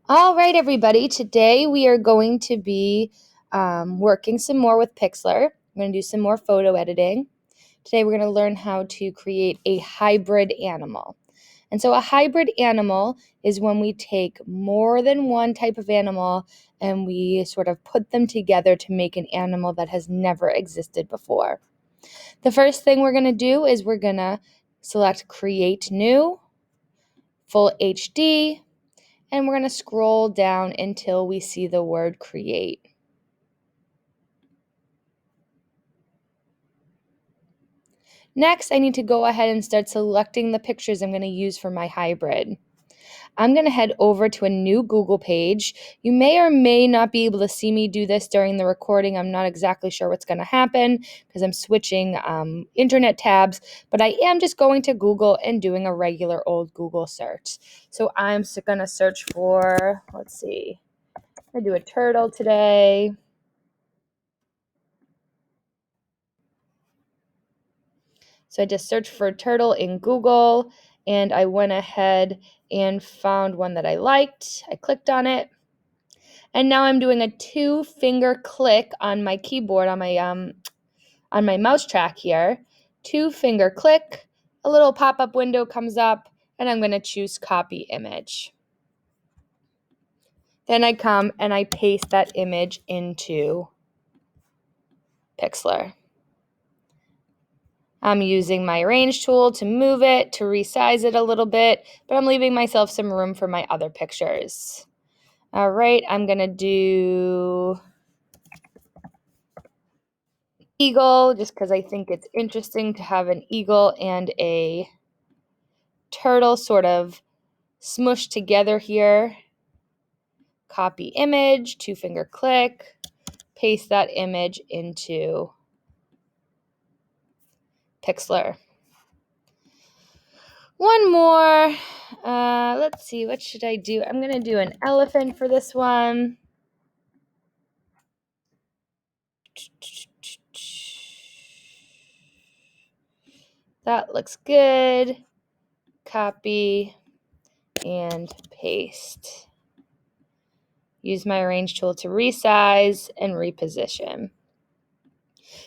All right, everybody. Today we are going to be working some more with Pixlr. I'm going to do some more photo editing. Today we're going to learn how to create a hybrid animal. And so a hybrid animal is when we take more than one type of animal and we sort of put them together to make an animal that has never existed before. The first thing we're going to do is we're going to select Create New, Full HD, and we're going to scroll down until we see the word create. Next, I need to go ahead and start selecting the pictures I'm going to use for my hybrid. I'm going to head over to a new Google page. You may or may not be able to see me do this during the recording. I'm not exactly sure what's going to happen because I'm switching internet tabs, but I am just going to Google and doing a regular old Google search. So I'm going to search for, let's see, I'm going to do a turtle today. So I just searched for turtle in Google and I went ahead and found one that I liked. I clicked on it. And now I'm doing a 2-finger click on my keyboard on my mouse track here. 2-finger click, a little pop-up window comes up, and I'm going to choose copy image. Then I come and I paste that image into Pixlr. I'm using my arrange tool to move it, to resize it a little bit, but I'm leaving myself some room for my other pictures. All right, I'm going to do eagle just because I think it's interesting to have an eagle and a turtle sort of smushed together here. Copy image, 2-finger click, paste that image into Pixlr. One more. Let's see, what should I do? I'm going to do an elephant for this one. That looks good. Copy and paste. Use my arrange tool to resize and reposition.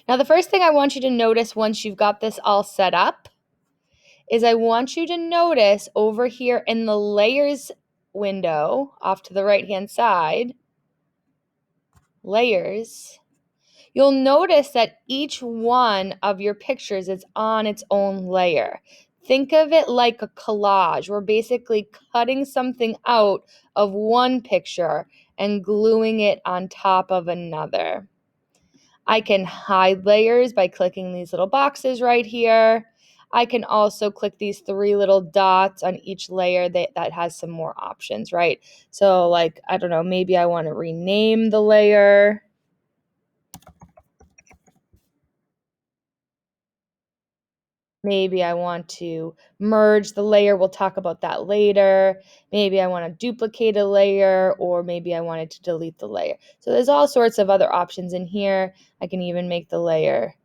Now, the first thing I want you to notice once you've got this all set up is I want you to notice over here in the layers window off to the right-hand side, layers, you'll notice that each one of your pictures is on its own layer. Think of it like a collage. We're basically cutting something out of one picture and gluing it on top of another. I can hide layers by clicking these little boxes right here. I can also click these 3 little dots on each layer that has some more options, right? So like, I don't know, maybe I want to rename the layer. Maybe I want to merge the layer. We'll talk about that later. Maybe I want to duplicate a layer, or maybe I wanted to delete the layer. So there's all sorts of other options in here. I can even make the layer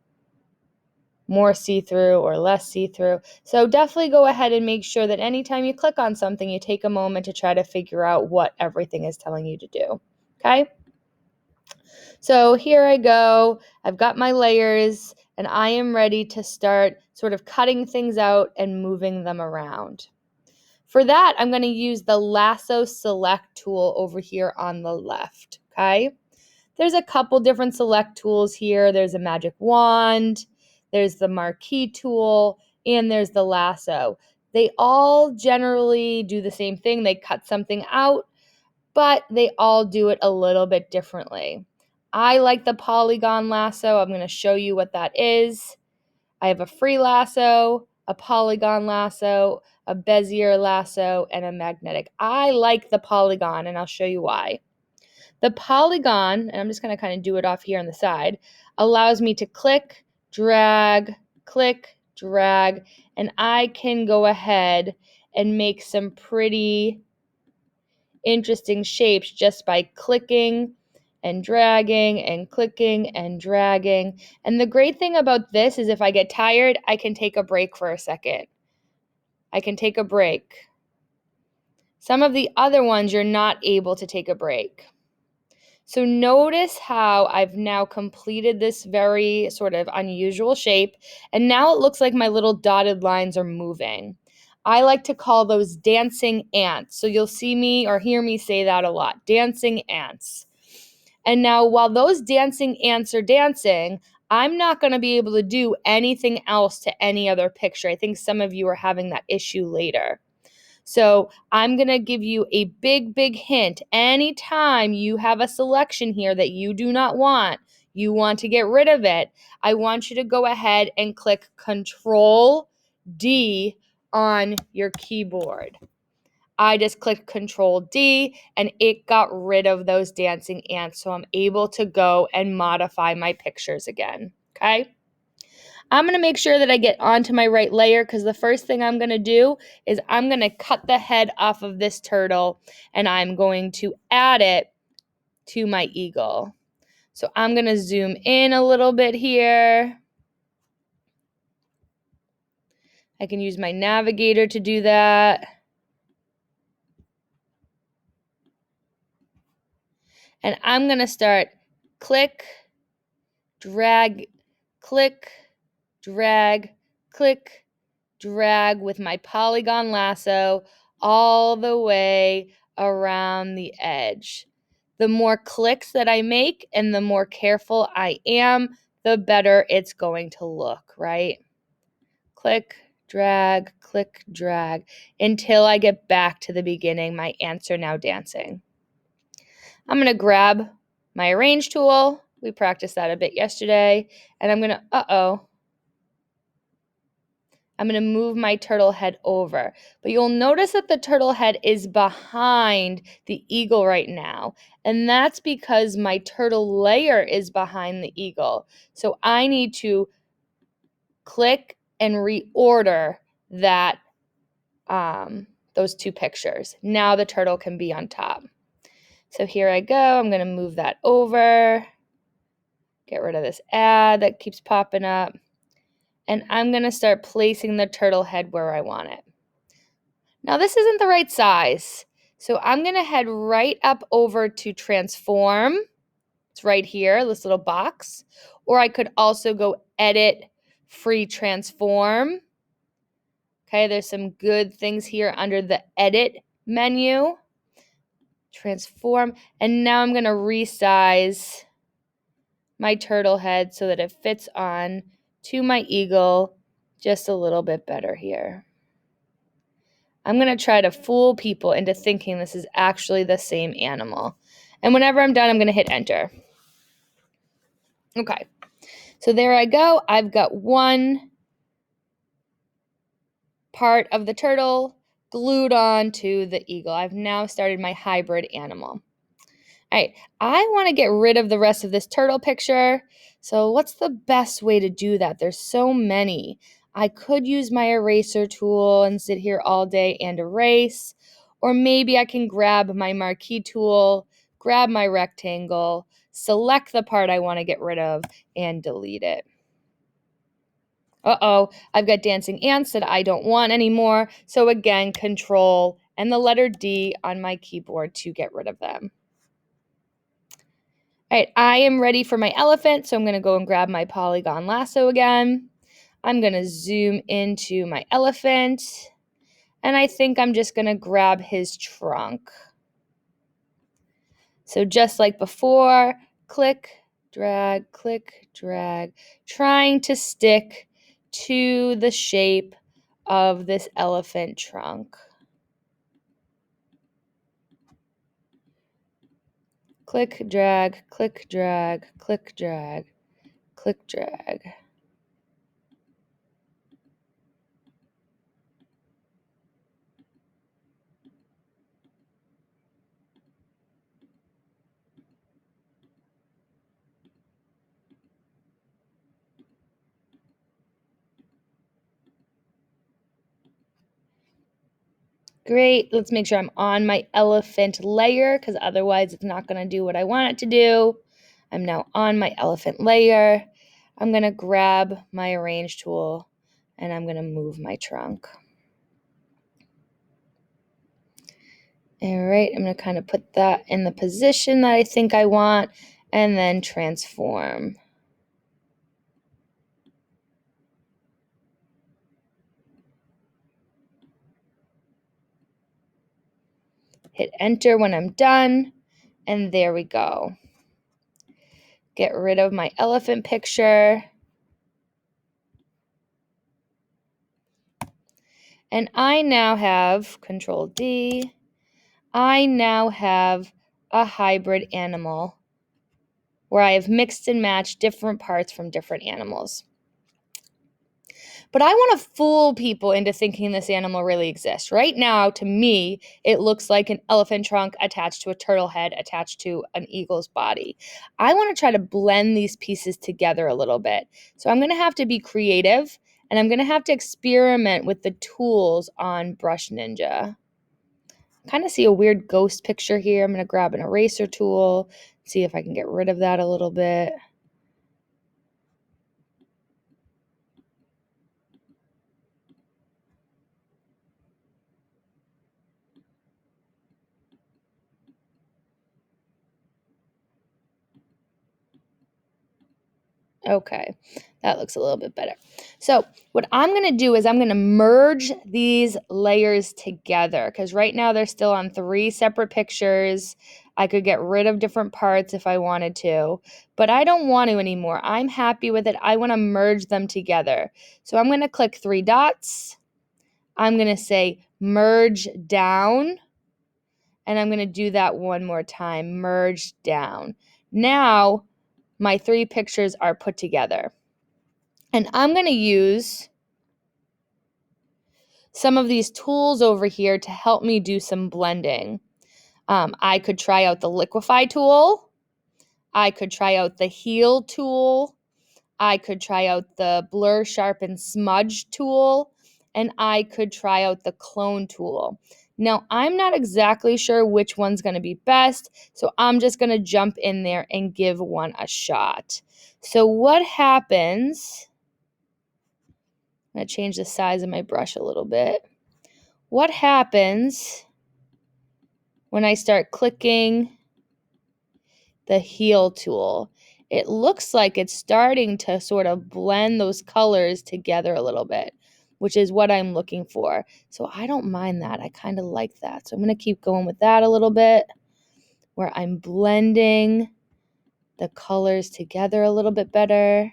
more see-through or less see-through. So definitely go ahead and make sure that anytime you click on something, you take a moment to try to figure out what everything is telling you to do. Okay? So here I go. I've got my layers and I am ready to start sort of cutting things out and moving them around. For that, I'm going to use the lasso select tool over here on the left. Okay? There's a couple different select tools here. There's a magic wand, there's the marquee tool, and there's the lasso. They all generally do the same thing. They cut something out, but they all do it a little bit differently. I like the polygon lasso. I'm going to show you what that is. I have a free lasso, a polygon lasso, a Bezier lasso, and a magnetic. I like the polygon, and I'll show you why. The polygon, and I'm just going to kind of do it off here on the side, allows me to click, drag, and I can go ahead and make some pretty interesting shapes just by clicking and dragging and clicking and dragging. And the great thing about this is if I get tired, I can take a break for a second. I can take a break. Some of the other ones, you're not able to take a break. So notice how I've now completed this very sort of unusual shape, and now it looks like my little dotted lines are moving. I like to call those dancing ants. So you'll see me or hear me say that a lot, dancing ants. And now while those dancing ants are dancing, I'm not going to be able to do anything else to any other picture. I think some of you are having that issue later. So I'm going to give you a big, big hint. Anytime you have a selection here that you do not want, you want to get rid of it, I want you to go ahead and click Control D on your keyboard. I just clicked Control D and it got rid of those dancing ants. So I'm able to go and modify my pictures again. Okay. I'm going to make sure that I get onto my right layer because the first thing I'm going to do is I'm going to cut the head off of this turtle and I'm going to add it to my eagle. So I'm going to zoom in a little bit here. I can use my navigator to do that. And I'm going to start click, drag, click, drag, click, drag with my polygon lasso all the way around the edge. The more clicks that I make and the more careful I am, the better it's going to look, right? Click, drag, until I get back to the beginning. My ants are now dancing. I'm going to grab my arrange tool. We practiced that a bit yesterday. And I'm going to, I'm going to move my turtle head over. But you'll notice that the turtle head is behind the eagle right now. And that's because my turtle layer is behind the eagle. So I need to click and reorder that those two pictures. Now the turtle can be on top. So here I go. I'm going to move that over. Get rid of this ad that keeps popping up. And I'm going to start placing the turtle head where I want it. Now this isn't the right size. So I'm going to head right up over to transform. It's right here, this little box. Or I could also go edit, free transform. Okay, there's some good things here under the edit menu. Transform. And now I'm going to resize my turtle head so that it fits on to my eagle just a little bit better here. I'm going to try to fool people into thinking this is actually the same animal. And whenever I'm done, I'm going to hit enter. Okay, so there I go. I've got one part of the turtle glued on to the eagle. I've now started my hybrid animal. All right, I want to get rid of the rest of this turtle picture. So what's the best way to do that? There's so many. I could use my eraser tool and sit here all day and erase. Or maybe I can grab my marquee tool, grab my rectangle, select the part I want to get rid of, and delete it. I've got dancing ants that I don't want anymore. So again, Control and the letter D on my keyboard to get rid of them. All right, I am ready for my elephant, so I'm going to go and grab my polygon lasso again. I'm going to zoom into my elephant, and I think I'm just going to grab his trunk. So just like before, click, drag, trying to stick to the shape of this elephant trunk. Click, drag, click, drag. Great, let's make sure I'm on my elephant layer because otherwise it's not going to do what I want it to do. I'm now on my elephant layer. I'm going to grab my arrange tool and I'm going to move my trunk. All right, I'm going to kind of put that in the position that I think I want and then transform. Hit enter when I'm done, and there we go. Get rid of my elephant picture. And I now have, Control D, I now have a hybrid animal where I have mixed and matched different parts from different animals. But I want to fool people into thinking this animal really exists. Right now, to me, it looks like an elephant trunk attached to a turtle head attached to an eagle's body. I want to try to blend these pieces together a little bit. So I'm going to have to be creative, and I'm going to have to experiment with the tools on Brush Ninja. Kind of see a weird ghost picture here. I'm going to grab an eraser tool, see if I can get rid of that a little bit. Okay, that looks a little bit better. So what I'm going to do is I'm going to merge these layers together because right now they're still on 3 separate pictures. I could get rid of different parts if I wanted to, but I don't want to anymore. I'm happy with it. I want to merge them together. So I'm going to click 3 dots. I'm going to say merge down, and I'm going to do that one more time, merge down. Now my 3 pictures are put together. And I'm going to use some of these tools over here to help me do some blending. I could try out the Liquify tool. I could try out the Heal tool. I could try out the Blur, Sharpen, Smudge tool. And I could try out the Clone tool. Now, I'm not exactly sure which one's going to be best, so I'm just going to jump in there and give one a shot. So what happens... I'm going to change the size of my brush a little bit. What happens when I start clicking the Heal tool? It looks like it's starting to sort of blend those colors together a little bit, which is what I'm looking for. So I don't mind that. I kind of like that. So I'm going to keep going with that a little bit, where I'm blending the colors together a little bit better.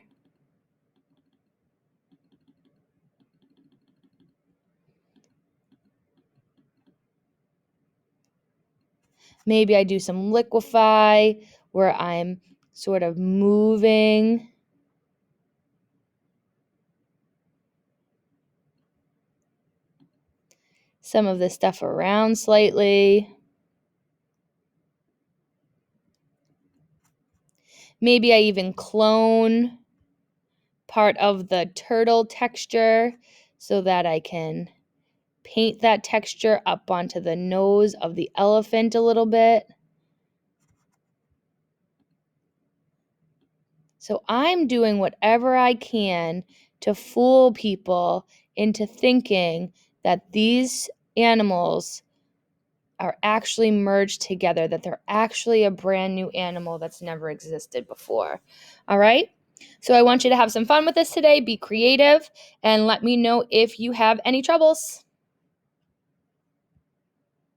Maybe I do some Liquify where I'm sort of moving some of this stuff around slightly. Maybe I even clone part of the turtle texture so that I can paint that texture up onto the nose of the elephant a little bit. So I'm doing whatever I can to fool people into thinking that these animals are actually merged together, that they're actually a brand new animal that's never existed before. All right? So I want you to have some fun with this today, be creative, and let me know if you have any troubles.